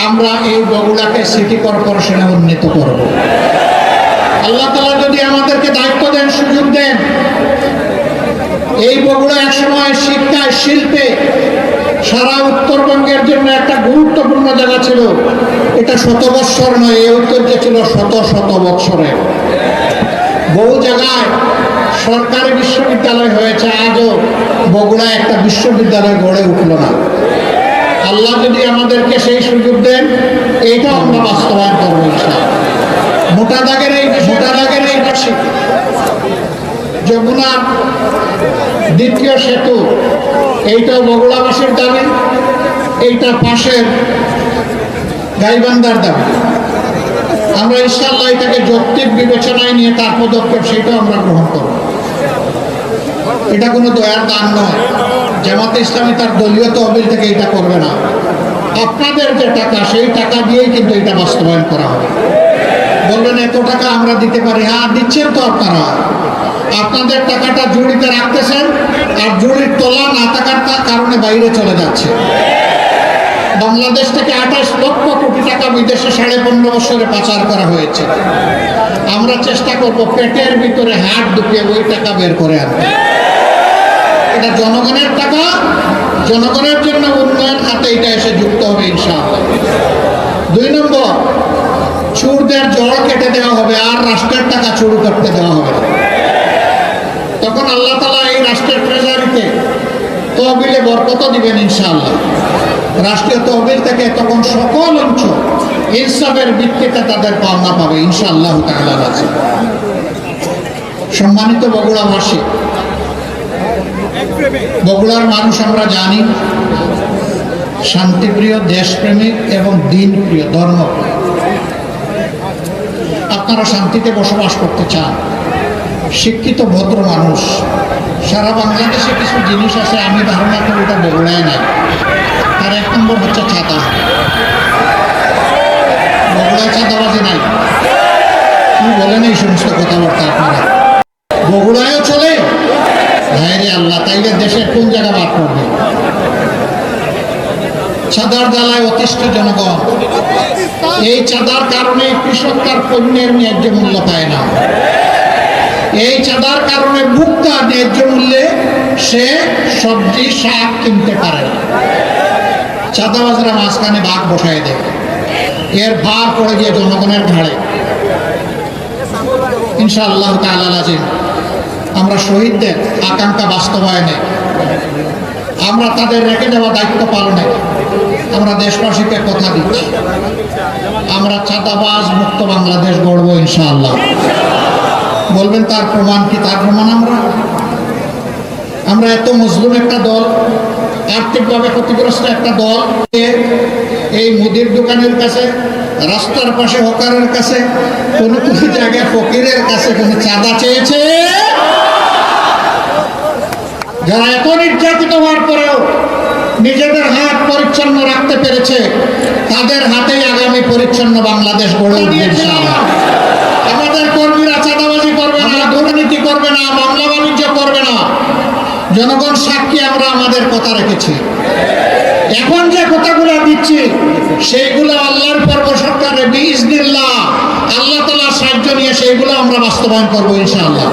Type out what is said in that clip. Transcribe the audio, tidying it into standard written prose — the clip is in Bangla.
আমরা এই বগুড়াকে সিটি কর্পোরেশনে উন্নীত করব। আল্লাহ তাআলা যদি আমাদেরকে দায়িত্ব দেন, সুযোগ দেন, এই বগুড়া একসময় শিক্ষায় শিল্পে সারা উত্তরবঙ্গের জন্য একটা গুরুত্বপূর্ণ জায়গা ছিল। এটা 100 বৎসর নয়, এই ঐতিহ্য ছিল শত শত বৎসরের। বহু জায়গায় সরকারি বিশ্ববিদ্যালয় হয়েছে, আজও বগুড়ায় একটা বিশ্ববিদ্যালয় গড়ে উঠল না। আল্লাহ যদি আমাদেরকে সেই সুযোগ দেন, এইটা আমরা বাস্তবায়ন করবো ইনশাআল্লাহ। মোটা দাগের এই পাশে যমুনার দ্বিতীয় সেতু, এইটাও বগুড়াবাসীর দাবি, এইটা পাশের গাইবান্ধার দাবি। আমরা ইনশাআল্লাহ এটাকে যৌক্তিক বিবেচনায় নিয়ে তার পদক্ষেপ সেটাও আমরা গ্রহণ করব। এটা কোনো দয়ার দান নয়। জামাতে ইসলামী তার দলীয় তহবিল থেকে এটা করবে না। আপনাদের যে টাকা, সেই টাকা দিয়েই কিন্তু এটা বাস্তবায়ন করা হবে। বলবেন এত টাকা আমরা দিতে পারি, হ্যাঁ দিচ্ছেন তো আপনারা। আপনাদের টাকাটা জুড়িতে রাখতেছেন, আর জুড়ির তোলা না থাকার কারণে বাইরে চলে যাচ্ছে। বাংলাদেশ থেকে 28 লক্ষ কোটি টাকা বিদেশে 15.5 বছরে পাচার করা হয়েছে। আমরা চেষ্টা করব পেটের ভিতরে হাত ঢুকিয়ে ওই টাকা বের করে আনতে। এটা জনগণের টাকা, জনগণের জন্য উন্নয়ন খাতে এটা এসে যুক্ত হবে ইনশাআল্লাহ। 2 নম্বর, চোরদের জড় কেটে দেওয়া হবে, আর রাষ্ট্রের টাকা চুরি করতে দেওয়া হবে। তখন আল্লাহ তাআলা এই রাষ্ট্রের ট্রেজারিতে তহবিলে বরকত দিবেন ইনশাআল্লাহ। রাষ্ট্রীয় তহবিল থেকে তখন সকল অঞ্চল ইনসাফের ভিত্তিতে তাদের পাওনা পাবে ইনশাআল্লাহ তাআলা। সম্মানিত বগুড়াবাসী, বগুড়ার মানুষ আমরা জানি শান্তিপ্রিয়, দেশপ্রেমিক এবং দিনপ্রিয়, ধর্মপ্রিয়। আপনারা শান্তিতে বসবাস করতে চান, শিক্ষিত ভদ্র মানুষ। সারা বাংলাদেশে কিছু জিনিস আছে, আমি ধারণা করি এটা বগুড়ায় নাই। তার 1 নম্বর হচ্ছে চাঁদা। বগুড়ায় চাঁদাবাজি নাই। কি বলেন এই সমস্ত কথাবার্তা আপনারা? বগুড়ায়ও চলে? ভাইরে আল্লাহ, তাইলে দেশের কোন জায়গা বাদ করবে? চাঁদার জ্বালায় অতিষ্ঠ জনগণ। এই চাঁদার কারণে কৃষক তার পণ্যের ন্যায্য মূল্য পায় না। এই চাঁদার কারণে ভোক্তা ন্যায্য মূল্যে সে সবজি শাক কিনতে পারে না। চাঁদাবাজরা মাঝখানে ভাগ বসায় দেয়, এর ভার পড়ে গিয়ে জনগণের ঘাড়ে। ইনশাআল্লাহ তাআলা লাজিম আমরা শহীদদের আকাঙ্ক্ষা বাস্তবায়নে, আমরা তাদের রেখে দেওয়া দায়িত্ব পালনে আমরা দেশবাসীকে কথা দিচ্ছি, আমরা চাঁদাবাজ মুক্ত বাংলাদেশ গড়ব ইনশাআল্লাহ। বলবেন তার প্রমাণ কি? তার প্রমাণ আমরা এত মজলুম একটা দল, আর্থিকভাবে ক্ষতিগ্রস্ত একটা দল, এই মুদির দোকানের কাছে, রাস্তার পাশে হকারের কাছে, কোনো কোনো জায়গায় ফকিরের কাছে কোনো চাঁদা চেয়েছে? যারা এত নির্যাতিত হওয়ার পরেও নিজেদের হাত পরিচ্ছন্ন রাখতে পেরেছে, তাদের হাতেই আগামী পরিচ্ছন্ন বাংলাদেশ গড়ে উঠবে ইনশাআল্লাহ। আমাদের কর্মীরা চাঁদাবাজি করবে না, দুর্নীতি করবে না, মামলা বাণিজ্য করবে না। জনগণ সাক্ষী, আমরা আমাদের কথা রেখেছি। এখন যে কথাগুলো দিচ্ছি সেইগুলো আল্লাহর পর্ব সরকারে বিইজনিল্লাহ, আল্লাহ তাআলার সাহায্য নিয়ে সেইগুলো আমরা বাস্তবায়ন করবো ইনশাআল্লাহ।